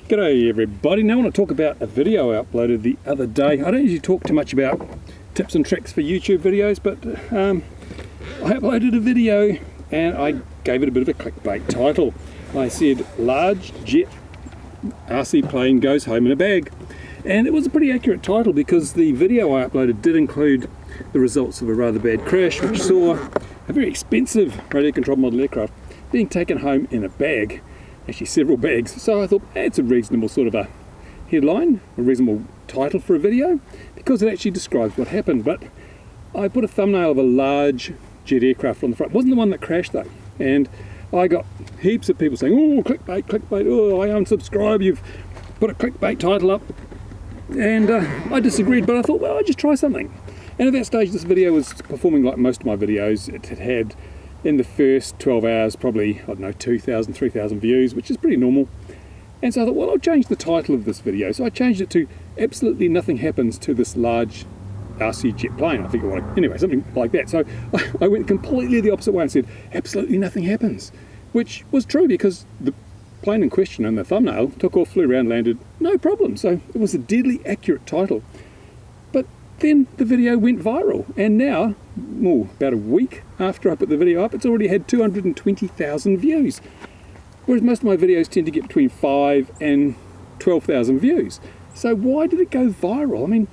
G'day everybody. Now I want to talk about a video I uploaded the other day. I don't usually talk too much about tips and tricks for YouTube videos, but I uploaded a video and I gave it a bit of a clickbait title. I said, large jet RC plane goes home in a bag. And it was a pretty accurate title because the video I uploaded did include the results of a rather bad crash which saw a very expensive radio controlled model aircraft being taken home in a bag. Actually several bags. So I thought, hey, it's a reasonable sort of a headline, a reasonable title for a video, because it actually describes what happened. But I put a thumbnail of a large jet aircraft on the front. It wasn't the one that crashed though. And I got heaps of people saying, oh, clickbait, clickbait, oh, I unsubscribe, you've put a clickbait title up. And I disagreed, but I thought, well, I'll just try something. And at that stage, this video was performing like most of my videos. It had in the first 12 hours, probably, I don't know, 2,000, 3,000 views, which is pretty normal. And so I thought, well, I'll change the title of this video. So I changed it to Absolutely Nothing Happens to This Large RC Jet Plane. I think it was, anyway, something like that. So I went completely the opposite way and said, absolutely nothing happens, which was true because the plane in question in the thumbnail took off, flew around, landed, no problem. So it was a deadly accurate title. But then the video went viral, and now, about a week after I put the video up, it's already had 220,000 views. Whereas most of my videos tend to get between 5 and 12,000 views. So why did it go viral? I mean,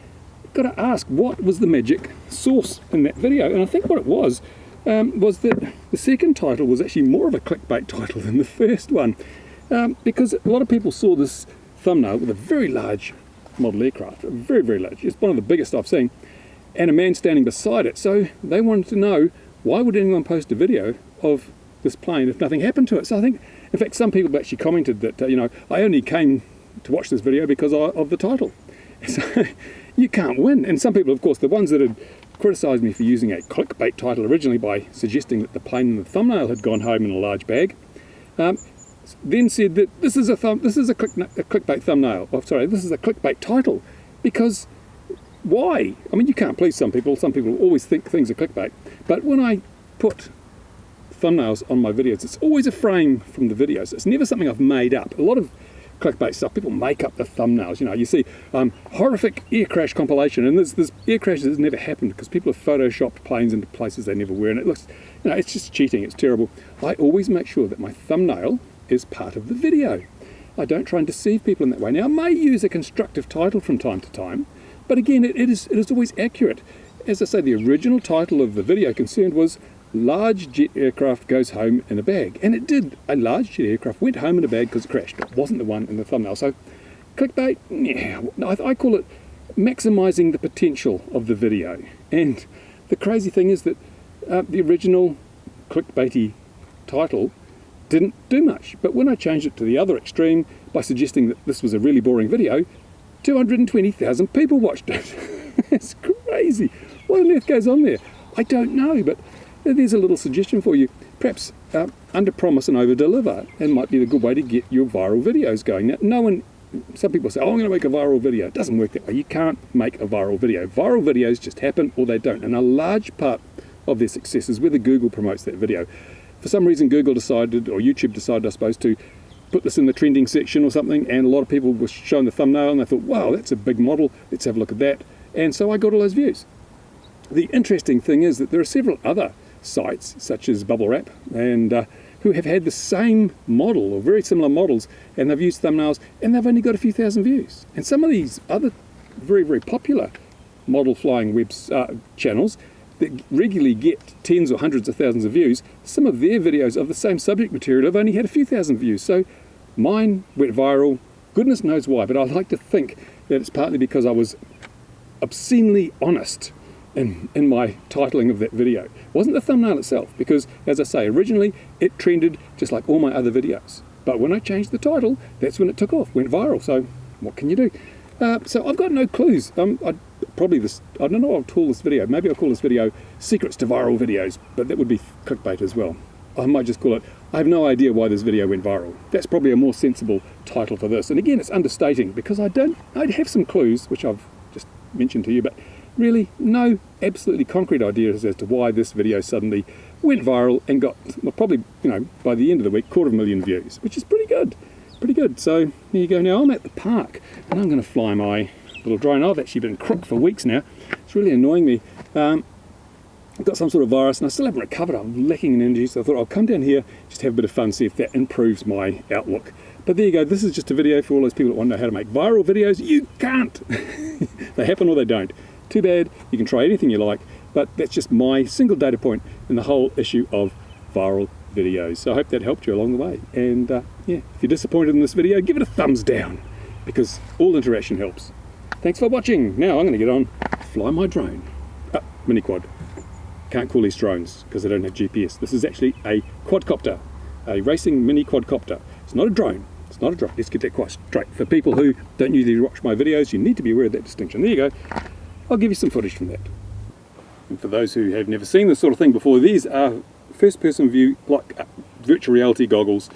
you've got to ask, what was the magic source in that video? And I think what it was that the second title was actually more of a clickbait title than the first one. Because a lot of people saw this thumbnail with a very large model aircraft, very, very large. It's one of the biggest I've seen, and a man standing beside it. So they wanted to know, why would anyone post a video of this plane if nothing happened to it? So I think, in fact, some people have actually commented that, I only came to watch this video because of the title. So you can't win. And some people, of course, the ones that had criticised me for using a clickbait title originally by suggesting that the plane in the thumbnail had gone home in a large bag, then said that this is a clickbait thumbnail. Oh, sorry, this is a clickbait title. Because why? I mean, you can't please some people. Some people always think things are clickbait. But when I put thumbnails on my videos, it's always a frame from the videos. It's never something I've made up. A lot of clickbait stuff, people make up the thumbnails. You see horrific air crash compilation, and there's air crashes that never happened because people have photoshopped planes into places they never were, and it looks, it's just cheating. It's terrible. I always make sure that my thumbnail is part of the video. I don't try and deceive people in that way. Now, I may use a constructive title from time to time, but again, it is always accurate. As I say, the original title of the video concerned was Large Jet Aircraft Goes Home in a Bag. And it did. A large jet aircraft went home in a bag because it crashed. It wasn't the one in the thumbnail. So clickbait, yeah, I call it maximizing the potential of the video. And the crazy thing is that the original clickbaity title didn't do much. But when I changed it to the other extreme by suggesting that this was a really boring video, 220,000 people watched it. It's crazy. What on earth goes on there? I don't know, but there's a little suggestion for you. Perhaps under promise and over deliver, and might be the good way to get your viral videos going. Now, some people say, oh, I'm going to make a viral video. It doesn't work that way. You can't make a viral video. Viral videos just happen or they don't. And a large part of their success is whether Google promotes that video. For some reason, Google decided, or YouTube decided, I suppose, to put this in the trending section or something, and a lot of people were shown the thumbnail and they thought, wow, that's a big model, let's have a look at that. And so I got all those views. The interesting thing is that there are several other sites, such as Bubble Wrap, and who have had the same model or very similar models, and they've used thumbnails, and they've only got a few thousand views. And some of these other very, very popular model flying web channels that regularly get tens or hundreds of thousands of views, some of their videos of the same subject material have only had a few thousand views. So mine went viral, goodness knows why, but I like to think that it's partly because I was obscenely honest in my titling of that video. It wasn't the thumbnail itself, because, as I say, originally it trended just like all my other videos. But when I changed the title, that's when it took off, went viral. So what can you do? So I've got no clues. I don't know what I'll call this video. Maybe I'll call this video Secrets to Viral Videos, but that would be clickbait as well. I might just call it, I have no idea why this video went viral. That's probably a more sensible title for this. And again, it's understating, because I have some clues, which I've just mentioned to you, but really no absolutely concrete ideas as to why this video suddenly went viral and got, well, probably, by the end of the week, 250,000 views, which is pretty good. pretty good. So there you go. Now I'm at the park and I'm going to fly my little drone. I've actually been crook for weeks now. It's really annoying me. I've got some sort of virus and I still haven't recovered. I'm lacking in energy, so I thought I'll come down here, just have a bit of fun, see if that improves my outlook. But there you go. This is just a video for all those people that want to know how to make viral videos. You can't. They happen or they don't. Too bad. You can try anything you like, but that's just my single data point in the whole issue of viral videos. So I hope that helped you along the way. And yeah, if you're disappointed in this video, give it a thumbs down, because all interaction helps. Thanks for watching. Now I'm going to get on, fly my drone. Mini quad. Can't call these drones because they don't have GPS. This is actually a quadcopter, a racing mini quadcopter. It's not a drone. It's not a drone. Let's get that quite straight. For people who don't usually watch my videos, you need to be aware of that distinction. There you go. I'll give you some footage from that. And for those who have never seen this sort of thing before, these are first-person view, like virtual reality goggles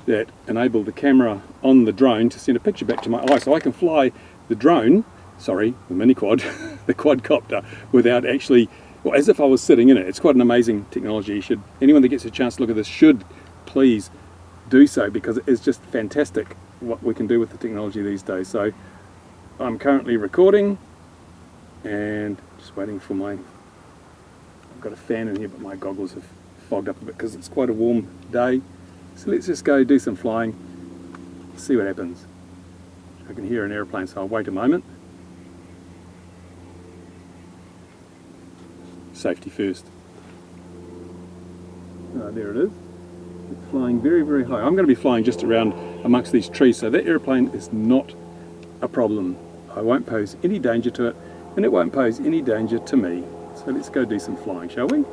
that enable the camera on the drone to send a picture back to my eye, so I can fly the drone, sorry, the mini quad, the quadcopter, without actually, well, as if I was sitting in it. It's quite an amazing technology. Anyone that gets a chance to look at this should please do so, because it is just fantastic what we can do with the technology these days. So I'm currently recording and just waiting for I've got a fan in here, but my goggles have fogged up a bit because it's quite a warm day. So let's just go do some flying, see what happens. I can hear an airplane, so I'll wait a moment. Safety first. There it is. It's flying very, very high. I'm going to be flying just around amongst these trees, so that airplane is not a problem. I won't pose any danger to it, and it won't pose any danger to me. So let's go do some flying, shall we?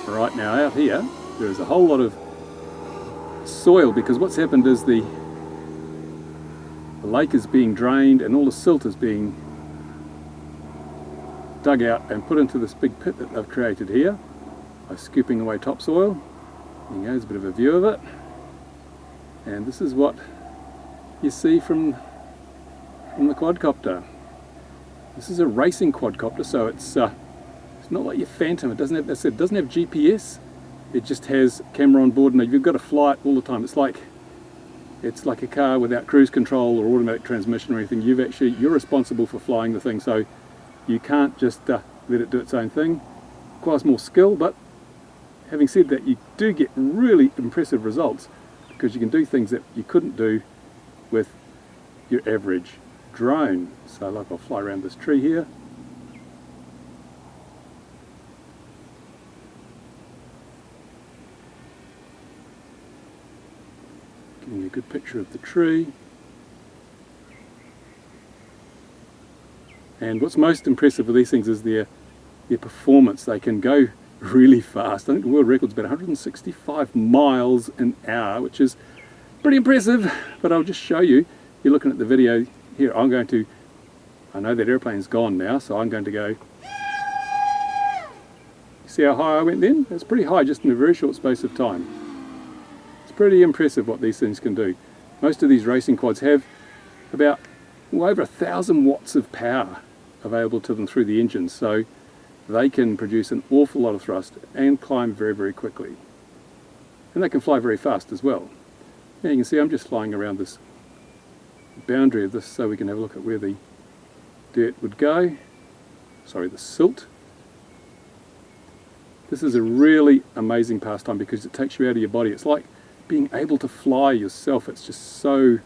Right now out here, there is a whole lot of soil, because what's happened is the lake is being drained and all the silt is being dug out and put into this big pit that they've created here by scooping away topsoil. There you go, there's a bit of a view of it. And this is what you see from the quadcopter. This is a racing quadcopter, so it's not like your Phantom. It doesn't have, as I said, it doesn't have GPS. It just has a camera on board, and you've got to fly it all the time. It's like a car without cruise control or automatic transmission or anything. You're responsible for flying the thing, so you can't just let it do its own thing. It requires more skill, but having said that, you do get really impressive results, because you can do things that you couldn't do with your average drone. So like, I'll fly around this tree here. Giving you a good picture of the tree. And what's most impressive with these things is their performance. They can go really fast. I think the world record's about 165 miles an hour, which is pretty impressive, but I'll just show you. You're looking at the video here. I know that airplane's gone now, so I'm going to go. See how high I went then? That's pretty high just in a very short space of time. It's pretty impressive what these things can do. Most of these racing quads have about over 1,000 watts of power available to them through the engine, so they can produce an awful lot of thrust and climb very, very quickly. And they can fly very fast as well. Now you can see I'm just flying around this boundary of this so we can have a look at where the dirt would go. Sorry, the silt. This is a really amazing pastime because it takes you out of your body. It's like being able to fly yourself. It's just so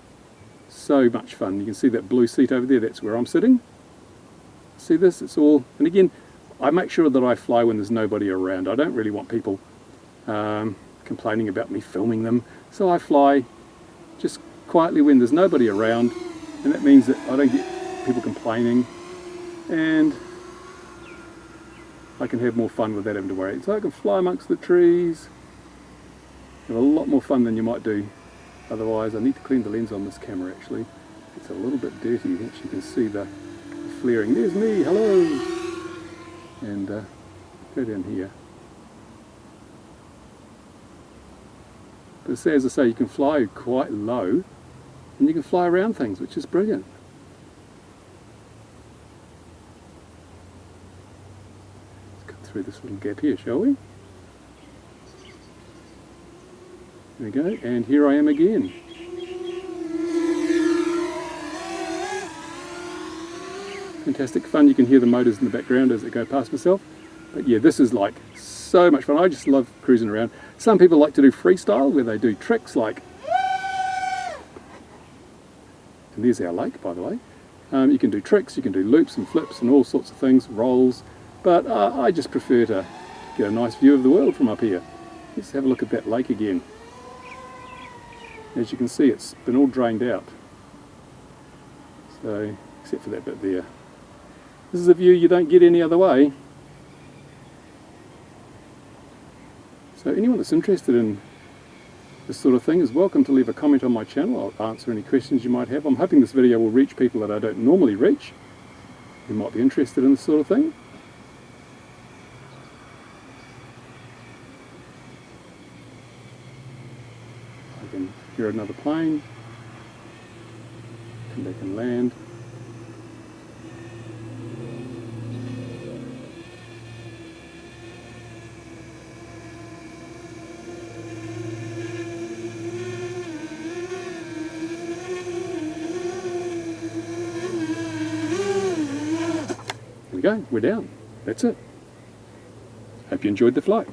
much fun. You can see that blue seat over there, that's where I'm sitting. See this? It's all, and again, I make sure that I fly when there's nobody around. I don't really want people complaining about me filming them, so I fly just quietly when there's nobody around, and that means that I don't get people complaining, and I can have more fun without having to worry. So I can fly amongst the trees, have a lot more fun than you might do otherwise. I need to clean the lens on this camera actually. It's a little bit dirty. Actually, you can see the flaring. There's me, hello! And go down here. But as I say, you can fly quite low and you can fly around things, which is brilliant. Let's cut through this little gap here, shall we? There we go, and here I am again. Fantastic fun. You can hear the motors in the background as they go past myself. But yeah, this is like so much fun. I just love cruising around. Some people like to do freestyle where they do tricks like, and there's our lake, by the way. You can do tricks, you can do loops and flips and all sorts of things, rolls, but I just prefer to get a nice view of the world from up here. Let's have a look at that lake again. As you can see, it's been all drained out. So, except for that bit there. This is a view you don't get any other way. So anyone that's interested in this sort of thing is welcome to leave a comment on my channel. I'll answer any questions you might have. I'm hoping this video will reach people that I don't normally reach, who might be interested in this sort of thing. I can hear another plane, come back and land. There we go, we're down. That's it. Hope you enjoyed the flight.